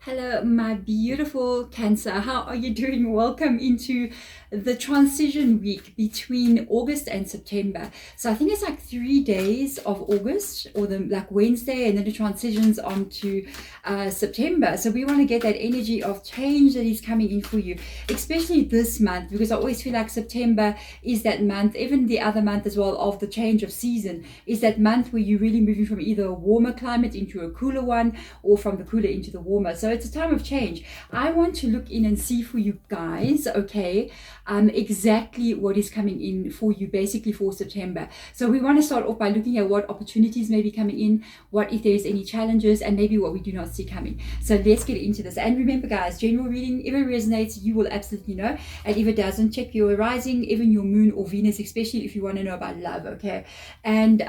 Hello, my beautiful Cancer. How are you doing? Welcome into the transition week between August and September. So I think it's like 3 days of August, or the like Wednesday, and then it transitions on to September. So we want to get that energy of change that is coming in for you, especially this month, because I always feel like September is that month, even the other month as well, of the change of season, is that month where you're really moving from either a warmer climate into a cooler one, or from the cooler into the warmer. So it's a time of change. I want to look in and see for you guys, okay, exactly what is coming in for you basically for September. So we want to start off by looking at what opportunities may be coming in, what if there's any challenges, and maybe what we do not see coming. So let's get into this. And remember guys, general reading, if it resonates, you will absolutely know. And if it doesn't, check your rising, even your moon or Venus, especially if you want to know about love, okay? And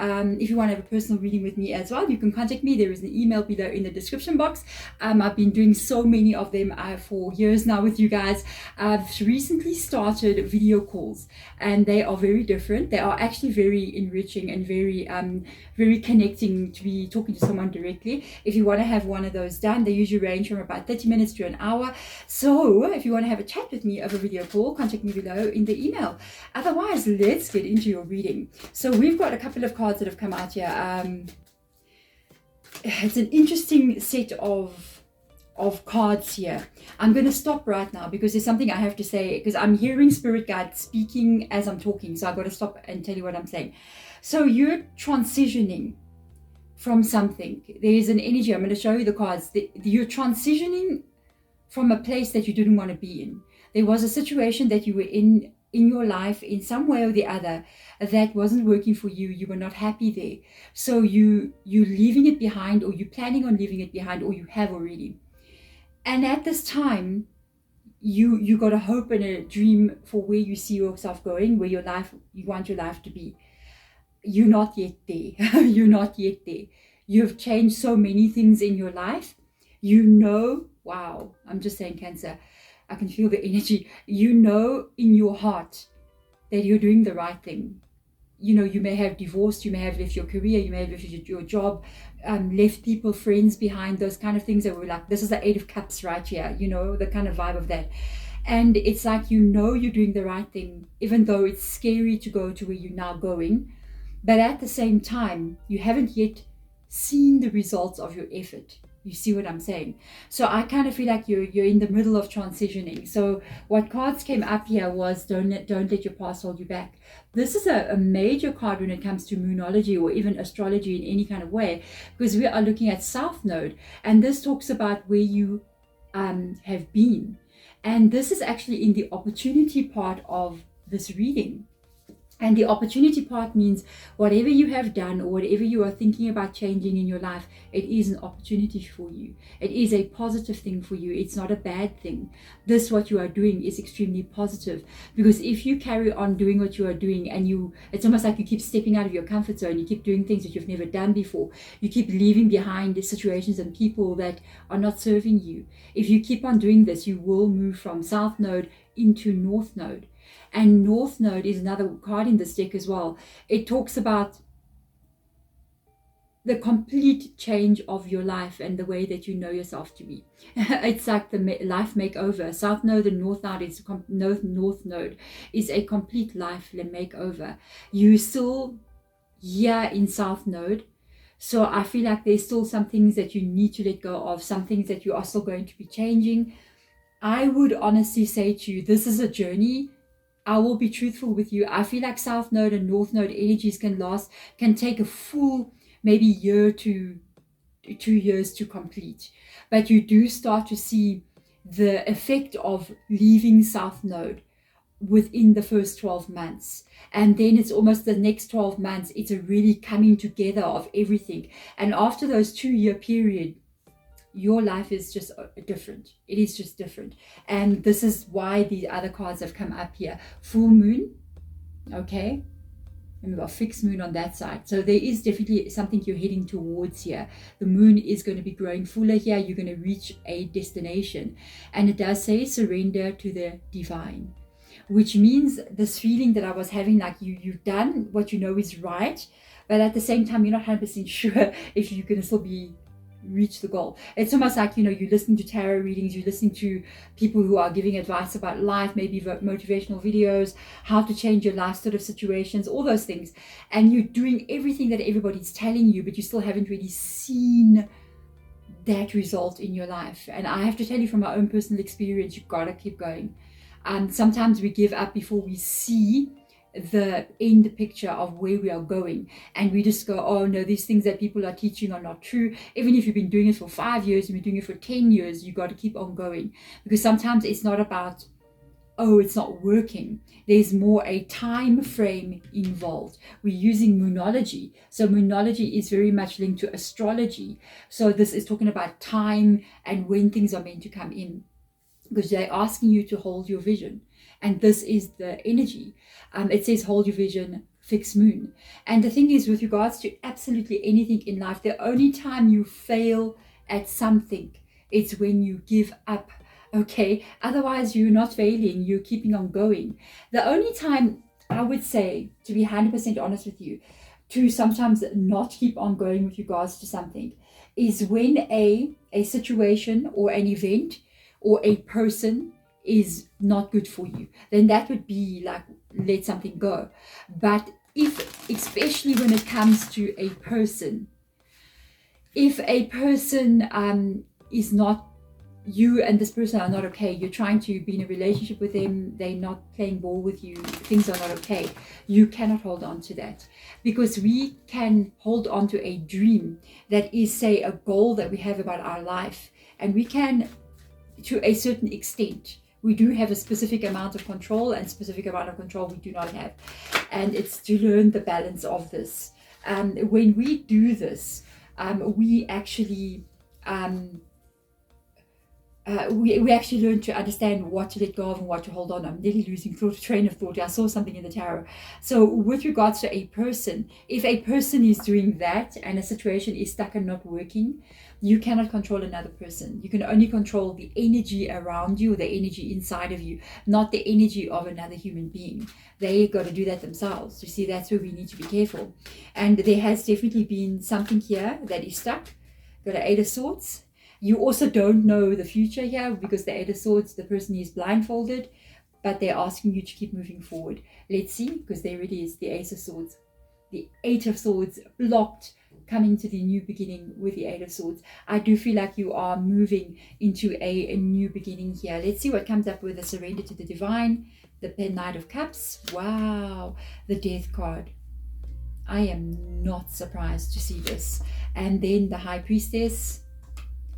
if you want to have a personal reading with me as well, you can contact me. There is an email below in the description box. I've been doing so many of them for years now with you guys. I've recently started video calls, and they are very different. They are actually very enriching and very connecting to be talking to someone directly. If you want to have one of those done, they usually range from about 30 minutes to an hour. So if you want to have a chat with me over video call, contact me below in the email. Otherwise, let's get into your reading. So we've got a couple of cards that have come out here. It's an interesting set of cards here. I'm going to stop right now because there's something I have to say, because I'm hearing spirit guide speaking as I'm talking, so I've got to stop and tell you what I'm saying. So you're transitioning from something. There's an energy. I'm going to show you the cards. You're transitioning from a place that you didn't want to be in. There was a situation that you were in your life in some way or the other that wasn't working for you. You were not happy there. So you're leaving it behind, or you're planning on leaving it behind, or you have already. And at this time, you got a hope and a dream for where you see yourself going, where you want your life to be. You're not yet there. You're not yet there. You've changed so many things in your life. Wow, I'm just saying, Cancer, I can feel the energy. You know in your heart that you're doing the right thing. You may have divorced, you may have left your career, you may have left your job, left people, friends behind, those kind of things that were like, this is the Eight of Cups right here, the kind of vibe of that. And it's like, you're doing the right thing, even though it's scary to go to where you're now going. But at the same time, you haven't yet seen the results of your effort. You see what I'm saying? So I kind of feel like you're in the middle of transitioning. So what cards came up here was don't let your past hold you back. This is a major card when it comes to moonology, or even astrology in any kind of way, because we are looking at South Node, and this talks about where you have been. And this is actually in the opportunity part of this reading. And the opportunity part means whatever you have done, or whatever you are thinking about changing in your life, it is an opportunity for you. It is a positive thing for you. It's not a bad thing. What you are doing is extremely positive, because if you carry on doing what you are doing, and it's almost like you keep stepping out of your comfort zone, you keep doing things that you've never done before, you keep leaving behind the situations and people that are not serving you. If you keep on doing this, you will move from South Node into North Node. And North Node is another card in this deck as well. It talks about the complete change of your life and the way that you know yourself to be. It's like the life makeover. South Node and North Node is a complete life makeover. You still here in South Node. So I feel like there's still some things that you need to let go of, some things that you are still going to be changing. I would honestly say to you, this is a journey. I will be truthful with you. I feel like South Node and North Node energies can take a full maybe year to 2 years to complete. But you do start to see the effect of leaving South Node within the first 12 months. And then it's almost the next 12 months, it's a really coming together of everything. And after those 2-year period, your life is just different. It is just different. And this is why the other cards have come up here. Full moon, okay? And we've got fixed moon on that side. So there is definitely something you're heading towards here. The moon is going to be growing fuller here. You're going to reach a destination. And it does say surrender to the divine, which means this feeling that I was having, like you've done what you know is right, but at the same time, you're not 100% sure if you're going to still be reach the goal. It's almost like, you're listening to tarot readings, you're listening to people who are giving advice about life, maybe motivational videos, how to change your life sort of situations, all those things. And you're doing everything that everybody's telling you, but you still haven't really seen that result in your life. And I have to tell you from my own personal experience, you've got to keep going. Sometimes we give up before we see the end picture of where we are going, and we just go, oh no, these things that people are teaching are not true. Even if you've been doing it for 5 years and you're doing it for 10 years, you got to keep on going, because sometimes it's not about, oh, it's not working. There's more a time frame involved. We're using moonology. So moonology is very much linked to astrology. So this is talking about time and when things are meant to come in, because they're asking you to hold your vision. And this is the energy. It says hold your vision, fixed moon. And the thing is, with regards to absolutely anything in life, the only time you fail at something, it's when you give up. Okay, otherwise you're not failing, you're keeping on going. The only time I would say, to be 100% honest with you, to sometimes not keep on going with regards to something, is when a situation or an event or a person is not good for you. Then that would be like, let something go. But if, especially when it comes to a person, if a person is not, you and this person are not okay, you're trying to be in a relationship with them, they're not playing ball with you, things are not okay, you cannot hold on to that. Because we can hold on to a dream that is, say, a goal that we have about our life, and we can, to a certain extent, we do have a specific amount of control, and specific amount of control we do not have. And it's to learn the balance of this. When we do this, we actually we actually learn to understand what to let go of and what to hold on. I'm nearly losing train of thought. I saw something in the tarot. So with regards to a person, if a person is doing that and a situation is stuck and not working, you cannot control another person. You can only control the energy around you, the energy inside of you, not the energy of another human being. They got to do that themselves. You see, that's where we need to be careful. And there has definitely been something here that is stuck. Got an 8 of Swords. You also don't know the future here, because the 8 of Swords, the person is blindfolded, but they're asking you to keep moving forward. Let's see, because there it is, the Ace of Swords. The 8 of Swords blocked, coming to the new beginning with the 8 of Swords. I do feel like you are moving into a new beginning here. Let's see what comes up with the Surrender to the Divine, the Knight of Cups. Wow, the Death card. I am not surprised to see this. And then the High Priestess,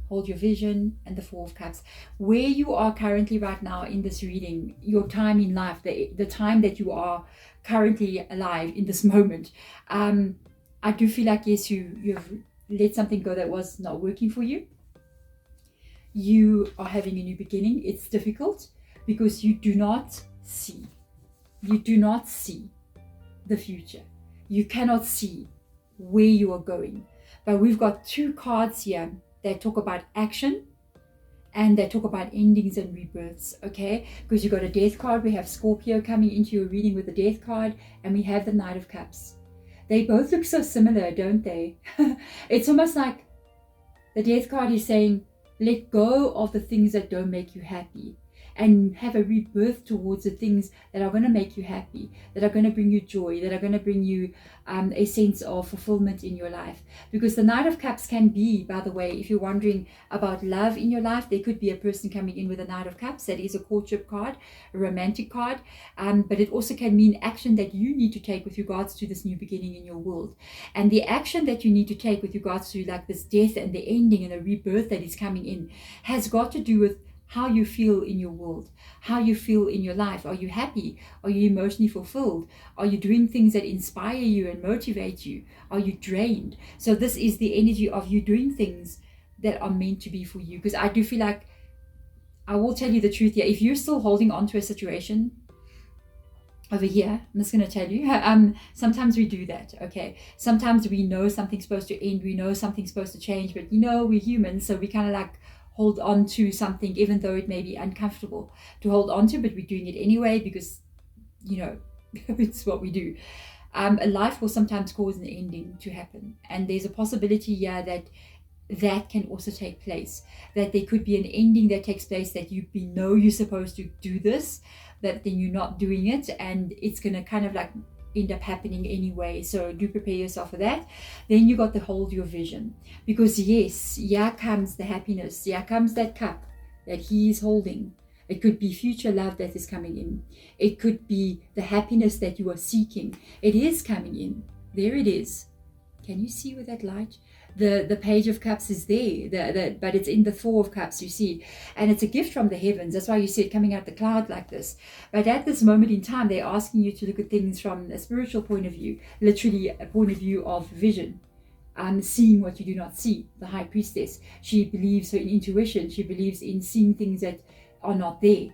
hold your vision, and the Four of Cups. Where you are currently right now in this reading, your time in life, the time that you are currently alive in this moment, I do feel like, yes, you've let something go that was not working for you. You are having a new beginning. It's difficult because you do not see the future. You cannot see where you are going. But we've got 2 cards here that talk about action, and they talk about endings and rebirths, okay? Because you've got a Death card. We have Scorpio coming into your reading with the Death card, and we have the Knight of Cups. They both look so similar, don't they? It's almost like the Death card is saying, let go of the things that don't make you happy, and have a rebirth towards the things that are going to make you happy, that are going to bring you joy, that are going to bring you a sense of fulfillment in your life. Because the Knight of Cups can be, by the way, if you're wondering about love in your life, there could be a person coming in with a Knight of Cups. That is a courtship card, a romantic card, but it also can mean action that you need to take with regards to this new beginning in your world. And the action that you need to take with regards to like this death and the ending and the rebirth that is coming in has got to do with how you feel in your world, how you feel in your life. Are you happy? Are you emotionally fulfilled? Are you doing things that inspire you and motivate you? Are you drained? So this is the energy of you doing things that are meant to be for you. Because I do feel like, I will tell you the truth here, if you're still holding on to a situation over here, I'm just going to tell you, sometimes we do that, okay? Sometimes we know something's supposed to end, we know something's supposed to change, but we're humans, so we kind of like hold on to something even though it may be uncomfortable to hold on to, but we're doing it anyway because it's what we do. A life will sometimes cause an ending to happen, and there's a possibility here that that can also take place. That there could be an ending that takes place, that you know you're supposed to do this, that then you're not doing it, and it's going to kind of like end up happening anyway. So do prepare yourself for that. Then you got to hold your vision, because yes, here comes the happiness, here comes that cup that he is holding. It could be future love that is coming in. It could be the happiness that you are seeking. It is coming in. There it is. Can you see with that light? The Page of Cups is there, but it's in the Four of Cups, you see. And it's a gift from the heavens. That's why you see it coming out the cloud like this. But at this moment in time, they're asking you to look at things from a spiritual point of view, literally a point of view of vision. Seeing what you do not see. The High Priestess, she believes in intuition. She believes in seeing things that are not there.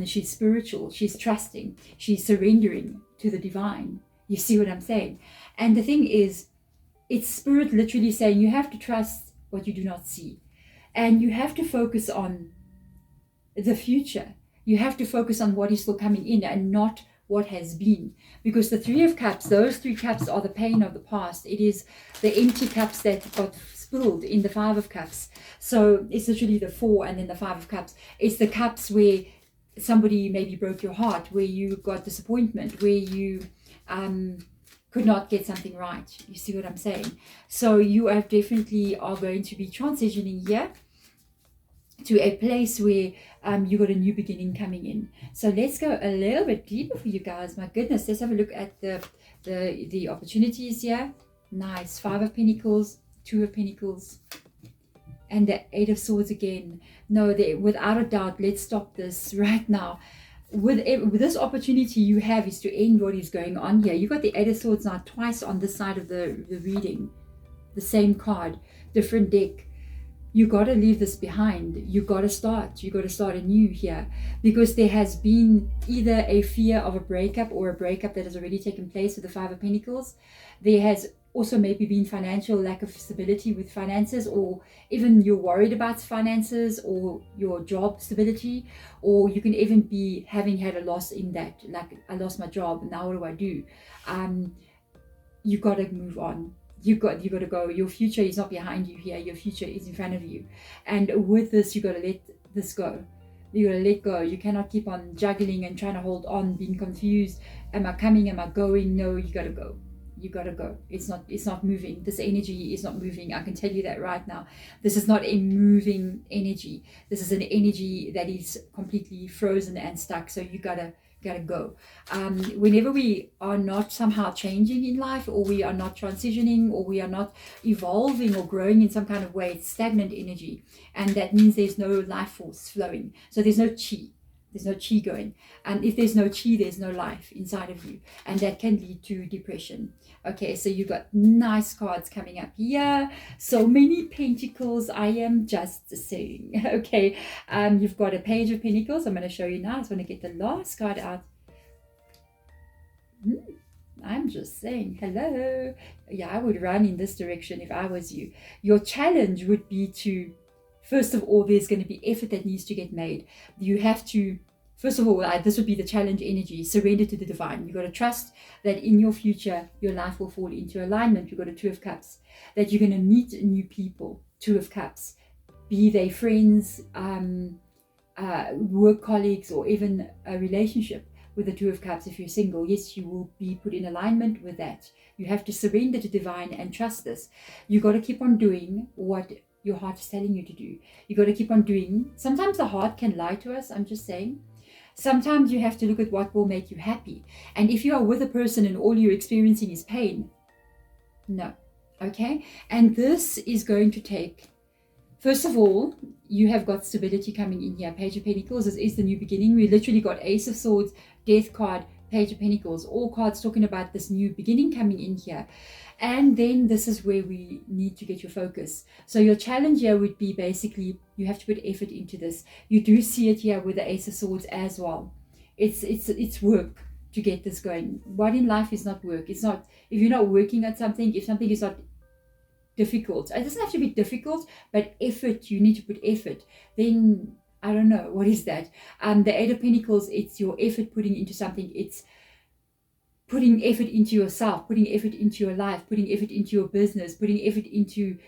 She's spiritual. She's trusting. She's surrendering to the divine. You see what I'm saying? And the thing is, it's spirit literally saying you have to trust what you do not see. And you have to focus on the future. You have to focus on what is still coming in and not what has been. Because the Three of Cups, those three cups are the pain of the past. It is the empty cups that got spilled in the Five of Cups. So it's literally the Four and then the Five of Cups. It's the cups where somebody maybe broke your heart, where you got disappointment, where you could not get something right. You see what I'm saying? So you are definitely going to be transitioning here to a place where you got a new beginning coming in. So let's go a little bit deeper for you guys. My goodness, let's have a look at the opportunities here. Nice. Five of Pentacles, Two of Pentacles, and the Eight of Swords again. No, without a doubt, let's stop this right now. With this opportunity you have is to end what is going on here. You got the Eight of Swords now twice on this side of the reading. The same card, different deck. You got to leave this behind. You got to start. You got to start anew here, because there has been either a fear of a breakup or a breakup that has already taken place with the Five of Pentacles. There has also maybe been financial lack of stability with finances, or even you're worried about finances or your job stability, or you can even be having had a loss in that, like I lost my job, now what do I do? You got to move on. You got to go. Your future is not behind you here. Your future is in front of you. And with this, you got to let this go. You got to let go. You cannot keep on juggling and trying to hold on, being confused. Am I coming? Am I going? No, you got to go. You got to go. It's not moving. This energy is not moving. I can tell you that right now. This is not a moving energy. This is an energy that is completely frozen and stuck. So you gotta go. Whenever we are not somehow changing in life, or we are not transitioning, or we are not evolving or growing in some kind of way, it's stagnant energy. And that means there's no life force flowing. So there's no chi. There's no chi going. And if there's no chi, there's no life inside of you. And that can lead to depression. Okay, so you've got nice cards coming up here. So many pentacles, I am just saying. Okay, you've got a Page of Pentacles. I'm going to show you now. I just want to get the last card out. I'm just saying, hello. Yeah, I would run in this direction if I was you. Your challenge would be to, first of all, there's going to be effort that needs to get made. You have to, first of all, this would be the challenge energy, surrender to the divine. You got to trust that in your future, your life will fall into alignment. You got a Two of Cups, that you're going to meet new people, Two of Cups, be they friends, work colleagues, or even a relationship with the Two of Cups. If you're single, yes, you will be put in alignment with that. You have to surrender to divine and trust this. You got to keep on doing what your heart is telling you to do. You got to keep on doing. Sometimes the heart can lie to us. I'm just saying. Sometimes you have to look at what will make you happy. And if you are with a person and all you're experiencing is pain, no. Okay? And this is going to take, first of all, you have got stability coming in here. Page of Pentacles, this is the new beginning. We literally got Ace of Swords, Death card, Page of Pentacles, all cards talking about this new beginning coming in here. And then this is where we need to get your focus. So your challenge here would be basically, you have to put effort into this. You do see it here with the Ace of Swords as well. It's work to get this going. What in life is not work? It's not, if you're not working at something, if something is not difficult, it doesn't have to be difficult, but effort, you need to put effort. Then, I don't know, what is that? The Eight of Pentacles, it's your effort putting into something. It's putting effort into yourself, putting effort into your life, putting effort into your business, putting effort into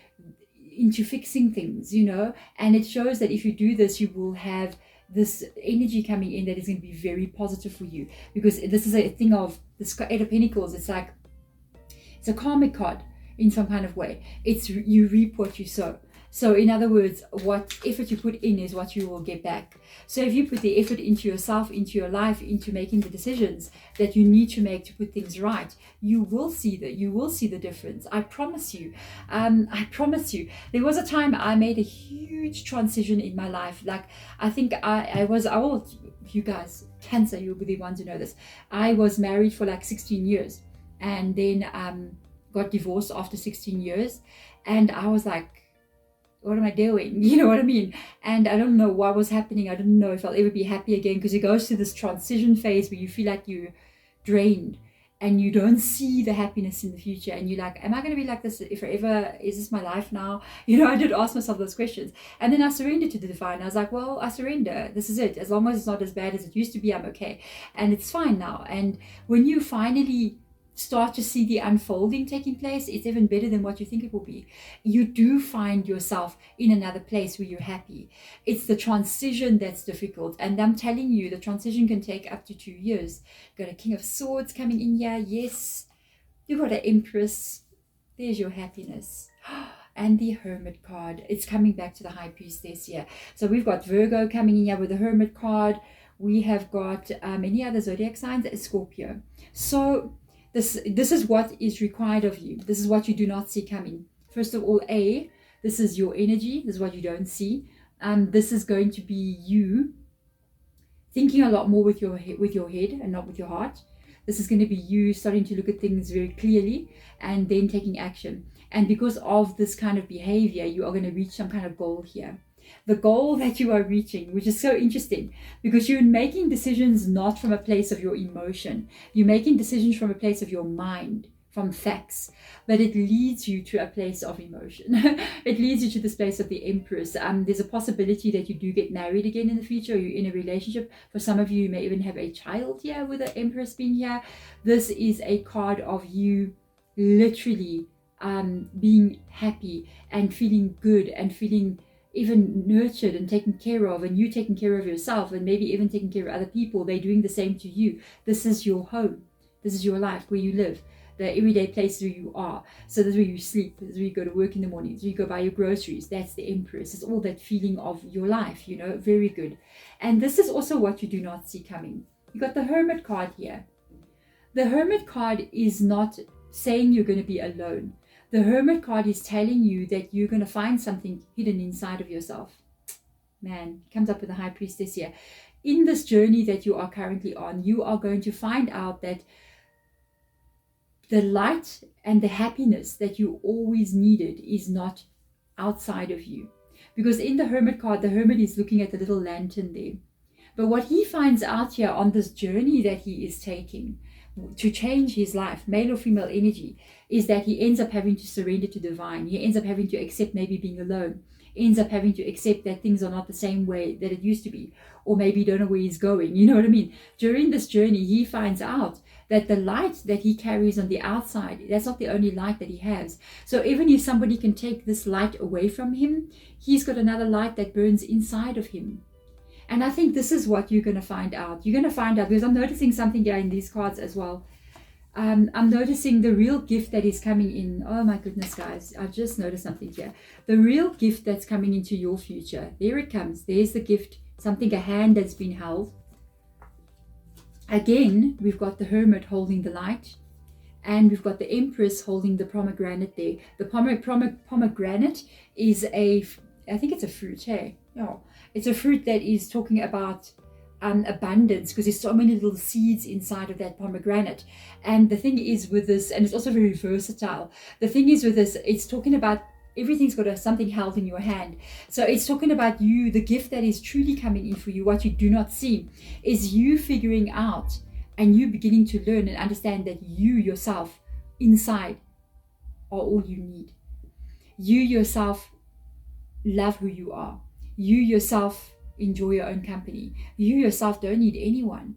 into fixing things, and it shows that if you do this, you will have this energy coming in that is going to be very positive for you, because this is a thing of the Eight of Pentacles. It's like, it's a karmic card in some kind of way. It's you reap what you sow. So in other words, what effort you put in is what you will get back. So if you put the effort into yourself, into your life, into making the decisions that you need to make to put things right, you will see the difference. I promise you. I promise you. There was a time I made a huge transition in my life. Like, I think I will, you guys, Cancer, you'll be the ones who know this. I was married for like 16 years and then got divorced after 16 years. And I was like, what am I doing? You know what I mean? And I don't know what was happening. I don't know if I'll ever be happy again, because it goes through this transition phase where you feel like you're drained and you don't see the happiness in the future. And you're like, am I going to be like this forever? Is this my life now? I did ask myself those questions. And then I surrendered to the divine. I was like, well, I surrender. This is it. As long as it's not as bad as it used to be, I'm okay. And it's fine now. And when you finally start to see the unfolding taking place, it's even better than what you think it will be. You do find yourself in another place where you're happy. It's the transition that's difficult. And I'm telling you, the transition can take up to 2 years. Got a King of Swords coming in here. Yes. You've got an Empress. There's your happiness. And the Hermit card. It's coming back to the High Priestess here. So we've got Virgo coming in here with the Hermit card. We have got any other zodiac signs. Scorpio. So this is what is required of you. This is what you do not see coming. First of all, this is your energy. This is what you don't see. This is going to be you thinking a lot more with your head and not with your heart. This is going to be you starting to look at things very clearly and then taking action. And because of this kind of behavior, you are going to reach some kind of goal here. The goal that you are reaching, which is so interesting, because you're making decisions not from a place of your emotion. You're making decisions from a place of your mind, from facts, but it leads you to a place of emotion. It leads you to this place of the Empress. There's a possibility that you do get married again in the future, or you're in a relationship. For some of you, you may even have a child here with the Empress being here. This is a card of you literally being happy and feeling good and feeling even nurtured and taken care of, and you taking care of yourself, and maybe even taking care of other people. They're doing the same to you. This is your home. This is your life, where you live, the everyday place where you are. So this is where you sleep. This is where you go to work in the morning. This is where you go buy your groceries. That's the Empress. It's all that feeling of your life, very good. And this is also what you do not see coming. You got the Hermit card here. The Hermit card is not saying you're going to be alone. The Hermit card is telling you that you're going to find something hidden inside of yourself. Man, it comes up with the High Priestess here. In this journey that you are currently on, you are going to find out that the light and the happiness that you always needed is not outside of you. Because in the Hermit card, the Hermit is looking at the little lantern there. But what he finds out here on this journey that he is taking to change his life, male or female energy, is that he ends up having to surrender to divine. He ends up having to accept maybe being alone. Ends up having to accept that things are not the same way that it used to be, or maybe don't know where he's going. You know what I mean? During this journey, he finds out that the light that he carries on the outside, that's not the only light that he has. So even if somebody can take this light away from him, he's got another light that burns inside of him. And I think this is what you're going to find out. You're going to find out, because I'm noticing something here in these cards as well. I'm noticing the real gift that is coming in. Oh my goodness, guys. I just noticed something here. The real gift that's coming into your future. There it comes. There's the gift. Something, a hand that's been held. Again, we've got the Hermit holding the light. And we've got the Empress holding the pomegranate there. The pomegranate is I think it's a fruit, hey? Yeah. It's a fruit that is talking about abundance, because there's so many little seeds inside of that pomegranate. And the thing is with this, and it's also very versatile, the thing is with this, it's talking about everything's got something held in your hand. So it's talking about you, the gift that is truly coming in for you. What you do not see is you figuring out and you beginning to learn and understand that you yourself inside are all you need. You yourself love who you are. You yourself enjoy your own company. You yourself don't need anyone.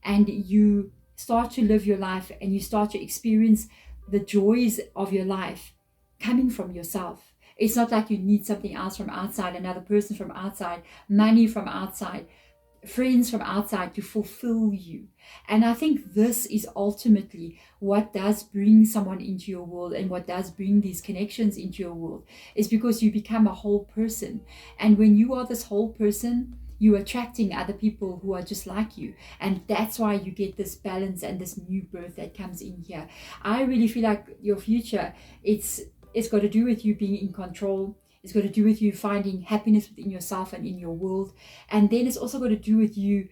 And you start to live your life and you start to experience the joys of your life coming from yourself. It's not like you need something else from outside, another person from outside, money from outside, friends from outside to fulfill you. And I think this is ultimately what does bring someone into your world, and what does bring these connections into your world, is because you become a whole person. And when you are this whole person, you're attracting other people who are just like you. And that's why you get this balance and this new birth that comes in here. I really feel like your future, it's got to do with you being in control. It's got to do with you finding happiness within yourself and in your world. And then it's also got to do with you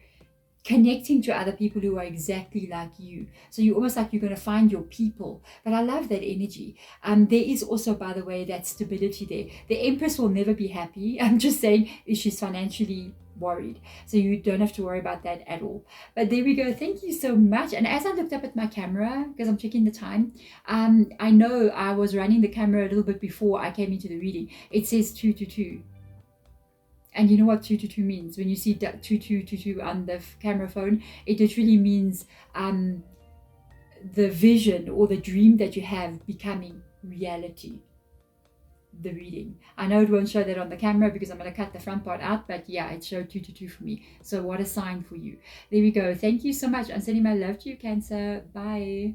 connecting to other people who are exactly like you. So you're almost like you're going to find your people. But I love that energy. There is also, by the way, that stability there. The Empress will never be happy. I'm just saying, she's financially worried. So you don't have to worry about that at all. But there we go. Thank you so much. And as I looked up at my camera, because I'm checking the time, I know I was running the camera a little bit before I came into the reading. It says 222. And you know what 222 means? When you see 2222 on the camera phone, it literally means the vision or the dream that you have becoming reality. The reading. I know it won't show that on the camera because I'm going to cut the front part out, but yeah, it showed 222 for me. So what a sign for you. There we go. Thank you so much. I'm sending my love to you, Cancer. Bye.